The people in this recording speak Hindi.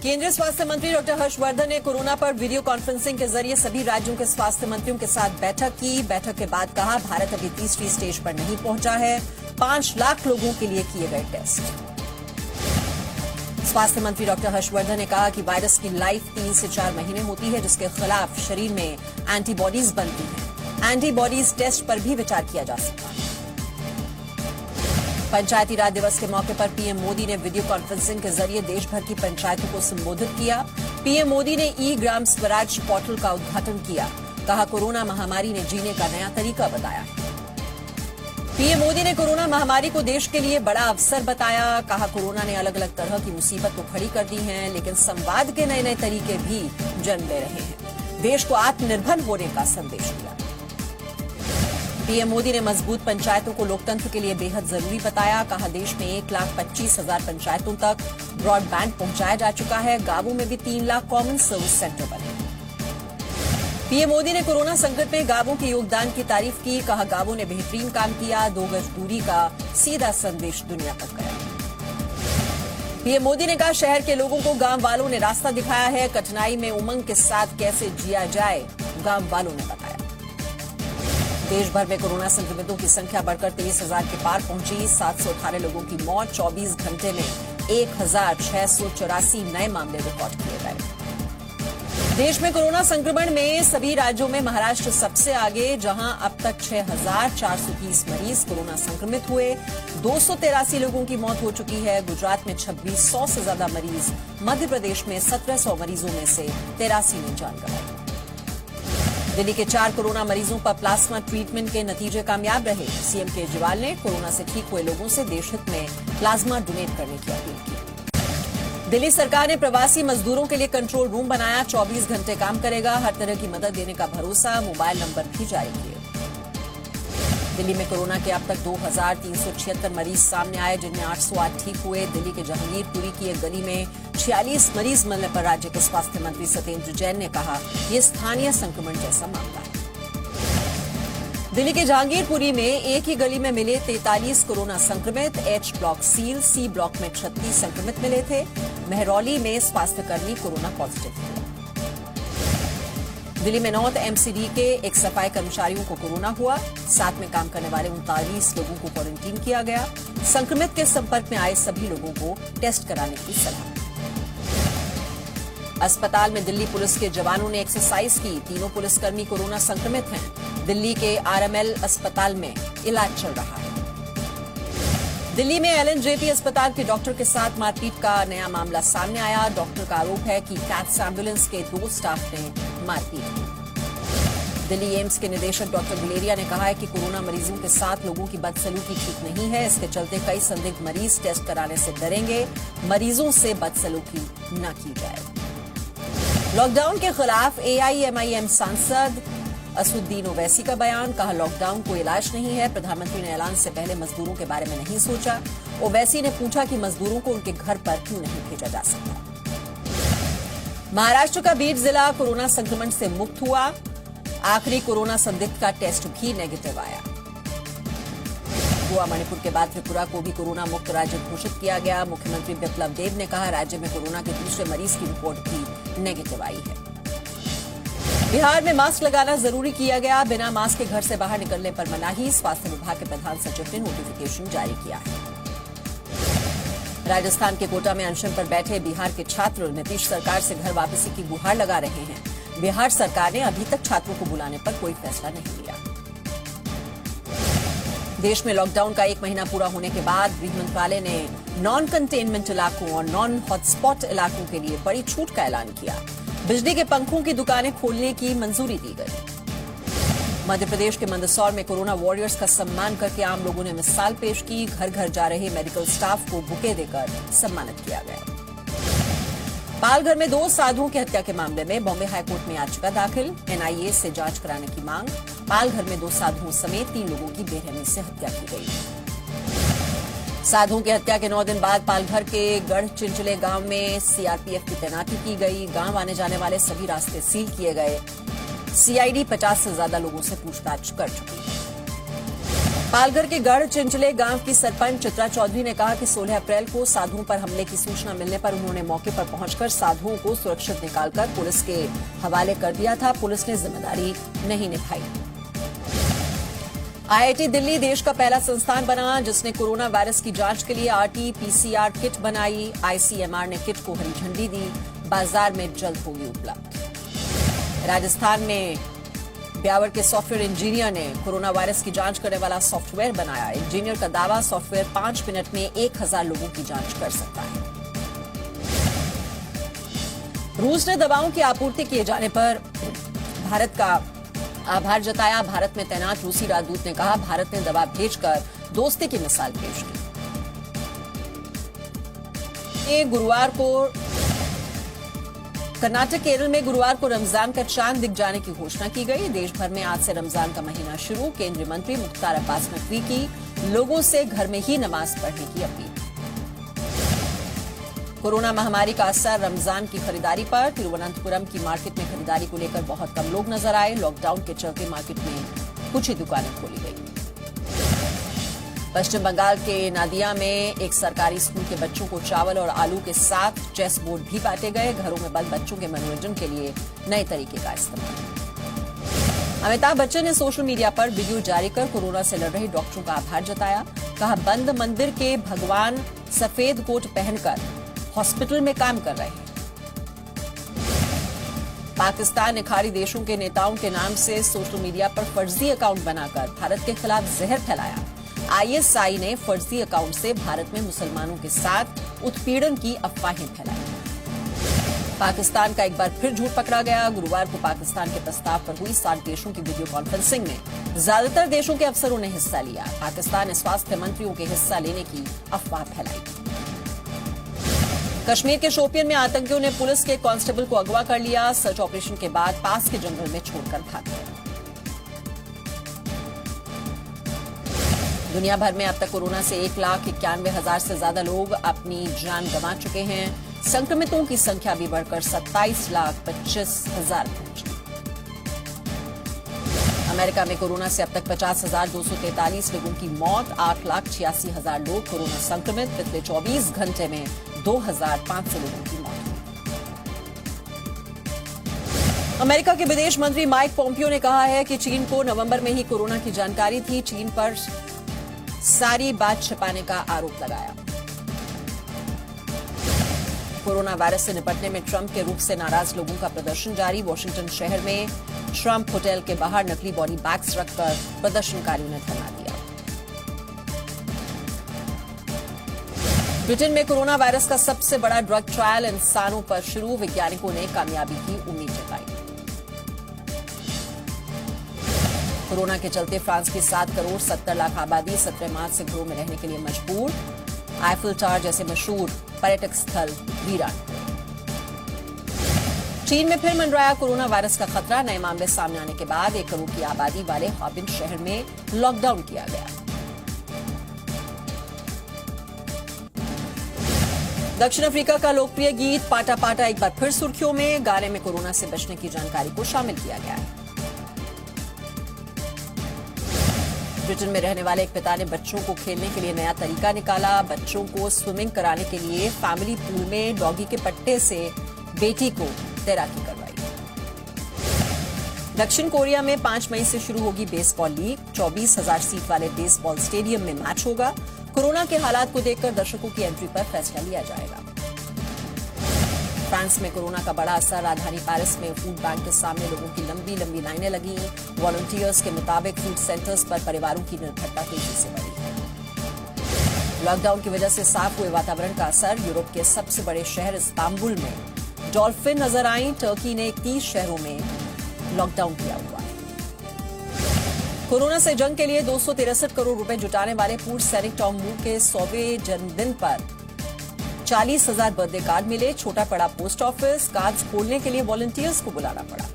केंद्रीय स्वास्थ्य मंत्री डॉक्टर हर्षवर्धन ने कोरोना पर वीडियो कॉन्फ्रेंसिंग के जरिए सभी राज्यों के स्वास्थ्य मंत्रियों के साथ बैठक की। बैठक के बाद कहा, भारत अभी तीसरी स्टेज पर नहीं पहुंचा है। 5 लाख लोगों के लिए किए गए टेस्ट। स्वास्थ्य मंत्री डॉक्टर हर्षवर्धन ने कहा कि वायरस की लाइफ 3 से 4 महीने होती है, जिसके खिलाफ शरीर में एंटीबॉडीज बनती हैं। एंटीबॉडीज टेस्ट पर भी विचार किया जा सकता है। पंचायती राज दिवस के मौके पर पीएम मोदी ने वीडियो कॉन्फ्रेंसिंग के जरिए देश भर की पंचायतों को संबोधित किया। पीएम मोदी ने ई ग्राम स्वराज पोर्टल का उद्घाटन किया। कहा, कोरोना महामारी ने जीने का नया तरीका बताया। पीएम मोदी ने कोरोना महामारी को देश के लिए बड़ा अवसर बताया। कहा, कोरोना ने अलग अलग तरह की मुसीबत को खड़ी कर दी है, लेकिन संवाद के नए नए तरीके भी जन्म ले रहे हैं। देश को आत्मनिर्भर होने का संदेश दिया। पीएम मोदी ने मजबूत पंचायतों को लोकतंत्र के लिए बेहद जरूरी बताया। कहा, देश में 1,25,000 पंचायतों तक ब्रॉडबैंड पहुंचाया जा चुका है। गांवों में भी 3 लाख कॉमन सर्विस सेंटर बने। पीएम मोदी ने कोरोना संकट में गांवों के योगदान की तारीफ की। कहा, गांवों ने बेहतरीन काम किया। 2 गज दूरी का सीधा संदेश दुनिया तक गया। पीएम मोदी ने कहा, शहर के लोगों को गांव वालों ने रास्ता दिखाया है। कठिनाई में उमंग के साथ कैसे जिया जाए, गांव वालों ने बताया। देश भर में कोरोना संक्रमितों की संख्या बढ़कर 23,000 के पार पहुंची। 718 लोगों की मौत। 24 घंटे में 1,684 नए मामले रिकॉर्ड किए गए। देश में कोरोना संक्रमण में सभी राज्यों में महाराष्ट्र सबसे आगे, जहां अब तक 6,430 मरीज कोरोना संक्रमित हुए। 283 लोगों की मौत हो चुकी है। गुजरात में 2,600 से ज्यादा मरीज। मध्य प्रदेश में 1,700 मरीजों में से 83 ने जान गंवाई। दिल्ली के 4 कोरोना मरीजों पर प्लाज्मा ट्रीटमेंट के नतीजे कामयाब रहे। सीएम केजरीवाल ने कोरोना से ठीक हुए लोगों से देशहित में प्लाज्मा डोनेट करने की अपील की। दिल्ली सरकार ने प्रवासी मजदूरों के लिए कंट्रोल रूम बनाया। 24 घंटे काम करेगा। हर तरह की मदद देने का भरोसा। मोबाइल नंबर भी जारी किए। दिल्ली में कोरोना के अब तक 2,376 मरीज सामने आए, जिनमें 808 ठीक हुए। दिल्ली के जहांगीरपुरी की एक गली में 46 मरीज मिलने पर राज्य के स्वास्थ्य मंत्री सत्येंद्र जैन ने कहा, यह स्थानीय संक्रमण जैसा मामला है। दिल्ली के जहांगीरपुरी में एक ही गली में मिले 43 कोरोना संक्रमित। एच ब्लॉक सील, सी ब्लॉक में 36 संक्रमित मिले थे। मेहरौली में स्वास्थ्यकर्मी कोरोना पॉजिटिव हुआ। दिल्ली में नॉर्थ एमसीडी के एक सफाई कर्मचारियों को कोरोना हुआ। साथ में काम करने वाले 39 लोगों को क्वारंटीन किया गया। संक्रमित के संपर्क में आए सभी लोगों को टेस्ट कराने की सलाह। अस्पताल में दिल्ली पुलिस के जवानों ने एक्सरसाइज की। 3 पुलिसकर्मी कोरोना संक्रमित हैं। दिल्ली के आरएमएल अस्पताल में इलाज चल रहा है। दिल्ली में एलएनजेपी अस्पताल के डॉक्टर के साथ मारपीट का नया मामला सामने आया। डॉक्टर का आरोप है कि कैट्स एम्बुलेंस के 2 स्टाफ ने मारपीट की। दिल्ली एम्स के निदेशक डॉक्टर गुलेरिया ने कहा है कि कोरोना मरीजों के साथ लोगों की बदसलूकी ठीक नहीं है। इसके चलते कई संदिग्ध मरीज टेस्ट कराने से डरेंगे। मरीजों से बदसलूकी न की जाए। लॉकडाउन के खिलाफ एआईएमआईएम सांसद असुद्दीन ओवैसी का बयान। कहा, लॉकडाउन कोई इलाज नहीं है। प्रधानमंत्री ने ऐलान से पहले मजदूरों के बारे में नहीं सोचा। ओवैसी ने पूछा कि मजदूरों को उनके घर पर क्यों नहीं भेजा जा सकता। महाराष्ट्र का बीड जिला कोरोना संक्रमण से मुक्त हुआ। आखिरी कोरोना संदिग्ध का टेस्ट भी नेगेटिव आया। गोवा, मणिपुर के बाद त्रिपुरा को भी कोरोना मुक्त राज्य घोषित किया गया। मुख्यमंत्री बिप्लब देब ने कहा, राज्य में कोरोना के दूसरे मरीज की रिपोर्ट भी नेगेटिव आई है। बिहार में मास्क लगाना जरूरी किया गया। बिना मास्क के घर से बाहर निकलने पर मनाही। स्वास्थ्य विभाग के प्रधान सचिव ने नोटिफिकेशन जारी किया है। राजस्थान के कोटा में अनशन पर बैठे बिहार के छात्र नीतीश सरकार से घर वापसी की गुहार लगा रहे हैं। बिहार सरकार ने अभी तक छात्रों को बुलाने पर कोई फैसला नहीं लिया। देश में लॉकडाउन का 1 महीना पूरा होने के बाद गृह मंत्रालय ने नॉन कंटेनमेंट इलाकों और नॉन हॉटस्पॉट इलाकों के लिए बड़ी छूट का ऐलान किया। बिजली के पंखों की दुकानें खोलने की मंजूरी दी गई। मध्य प्रदेश के मंदसौर में कोरोना वॉरियर्स का सम्मान करके आम लोगों ने मिसाल पेश की। घर घर जा रहे मेडिकल स्टाफ को बुके देकर सम्मानित किया गया। पालघर में 2 साधुओं की हत्या के मामले में बॉम्बे हाईकोर्ट में याचिका दाखिल। एनआईए से जांच कराने की मांग। पालघर में 2 साधुओं समेत 3 लोगों की बेरहमी से हत्या की गई। साधुओं की हत्या के 9 दिन बाद पालघर के गढ़ चिंचले गांव में सीआरपीएफ की तैनाती की गई। गांव आने जाने वाले सभी रास्ते सील किए गए। सीआईडी 50 से ज्यादा लोगों से पूछताछ कर चुकी है। पालघर के गढ़ चिंचले गांव की सरपंच चित्रा चौधरी ने कहा कि 16 अप्रैल को साधुओं पर हमले की सूचना मिलने पर उन्होंने मौके पर पहुंचकर साधुओं को सुरक्षित निकालकर पुलिस के हवाले कर दिया था। पुलिस ने जिम्मेदारी नहीं निभाई। आईआईटी दिल्ली देश का पहला संस्थान बना जिसने कोरोना वायरस की जांच के लिए आरटी-पीसीआर किट बनाई। आईसीएमआर ने किट को हरी झंडी दी। बाजार में जल्द होगी उपलब्ध। राजस्थान में ब्यावर के सॉफ्टवेयर इंजीनियर ने कोरोना वायरस की जांच करने वाला सॉफ्टवेयर बनाया। इंजीनियर का दावा, सॉफ्टवेयर 5 मिनट में 1000 लोगों की जांच कर सकता है। रूस ने दवाओं की आपूर्ति किए जाने पर भारत का आभार जताया। भारत में तैनात रूसी राजदूत ने कहा, भारत ने दवा भेजकर दोस्ती की मिसाल पेश की। गुरुवार को कर्नाटक केरल में गुरुवार को रमजान का चांद दिख जाने की घोषणा की गई। देश भर में आज से रमजान का महीना शुरू। केंद्रीय मंत्री मुख्तार अब्बास नकवी की लोगों से घर में ही नमाज पढ़ने की अपील। कोरोना महामारी का असर रमजान की खरीदारी पर। तिरुवनंतपुरम की मार्केट में खरीदारी को लेकर बहुत कम लोग नजर आए। लॉकडाउन के चलते मार्केट में कुछ ही दुकानें खोली गई। पश्चिम बंगाल के नादिया में एक सरकारी स्कूल के बच्चों को चावल और आलू के साथ चेस बोर्ड भी बांटे गए। घरों में बंद बच्चों के मनोरंजन के लिए नए तरीके का इस्तेमाल। अमिताभ बच्चन ने सोशल मीडिया पर वीडियो जारी कर कोरोना से लड़ रहे डॉक्टरों का आभार जताया। कहा, बंद मंदिर के भगवान सफेद कोट पहनकर हॉस्पिटल में काम कर रहे हैं। पाकिस्तान ने खाड़ी देशों के नेताओं के नाम से सोशल मीडिया पर फर्जी अकाउंट बनाकर भारत के खिलाफ जहर फैलाया। आईएसआई ने फर्जी अकाउंट से भारत में मुसलमानों के साथ उत्पीड़न की अफवाहें फैलाई। पाकिस्तान का एक बार फिर झूठ पकड़ा गया। गुरुवार को पाकिस्तान के प्रस्ताव पर हुई 60 देशों की वीडियो कॉन्फ्रेंसिंग में ज्यादातर देशों के अफसरों ने हिस्सा लिया। पाकिस्तान ने स्वास्थ्य मंत्रियों के हिस्सा लेने की अफवाह फैलाई। कश्मीर के शोपियन में आतंकियों ने पुलिस के कांस्टेबल को अगवा कर लिया। सर्च ऑपरेशन के बाद पास के जंगल में छोड़कर भाग गए। दुनिया भर में अब तक कोरोना से 1,91,000 से ज्यादा लोग अपनी जान गंवा चुके हैं। संक्रमितों की संख्या भी बढ़कर 27,25,000 पहुंची। अमेरिका में कोरोना से अब तक 50,243 लोगों की मौत। 8,86,000 लोग कोरोना संक्रमित। पिछले 24 घंटे में 2,500 लोगों की मौत हुई। अमेरिका के विदेश मंत्री माइक पोम्पियो ने कहा है कि चीन को नवंबर में ही कोरोना की जानकारी थी। चीन पर सारी बात छिपाने का आरोप लगाया। कोरोना वायरस से निपटने में ट्रंप के रुख से नाराज लोगों का प्रदर्शन जारी। वॉशिंगटन शहर में ट्रंप होटल के बाहर नकली बॉडी बैग्स रखकर प्रदर्शनकारियों ने धरना दिया। ब्रिटेन में कोरोना वायरस का सबसे बड़ा ड्रग ट्रायल इंसानों पर शुरू। वैज्ञानिकों ने कामयाबी की उम्मीद जताई। कोरोना के चलते फ्रांस की 7 करोड़ 70 लाख आबादी 17 मार्च से घरों में रहने के लिए मजबूर। आईफिल टावर जैसे मशहूर पर्यटक स्थल वीरान। चीन में फिर मंडराया कोरोना वायरस का खतरा। नए मामले सामने आने के बाद 1 करोड़ की आबादी वाले हाबिन शहर में लॉकडाउन किया गया। दक्षिण अफ्रीका का लोकप्रिय गीत पाटा पाटा एक बार फिर सुर्खियों में। गाने में कोरोना से बचने की जानकारी को शामिल किया गया है। ब्रिटेन में रहने वाले एक पिता ने बच्चों को खेलने के लिए नया तरीका निकाला। बच्चों को स्विमिंग कराने के लिए फैमिली पूल में डॉगी के पट्टे से बेटी को तैराकी करवाई। दक्षिण कोरिया में 5 मई से शुरू होगी बेसबॉल लीग। 24,000 सीट वाले बेसबॉल स्टेडियम में मैच होगा। कोरोना के हालात को देखकर दर्शकों की एंट्री पर फैसला लिया जाएगा। फ्रांस में कोरोना का बड़ा असर। राजधानी पेरिस में फूड बैंक के सामने लोगों की लंबी लंबी लाइनें लगी। वॉलंटियर्स के मुताबिक फूड सेंटर्स पर परिवारों की निर्भरता तेजी से बढ़ी है। लॉकडाउन की वजह से साफ हुए वातावरण का असर। यूरोप के सबसे बड़े शहर इस्तांबुल में डॉल्फिन नजर आई। टर्की ने 30 शहरों में लॉकडाउन किया हुआ है। कोरोना से जंग के लिए 263 करोड़ रुपए जुटाने वाले पूर्व सैनिक टॉम मूर के 100वें जन्मदिन पर 40,000 बर्थडे कार्ड मिले। छोटा पड़ा पोस्ट ऑफिस। कार्ड्स खोलने के लिए वॉलंटियर्स को बुलाना पड़ा।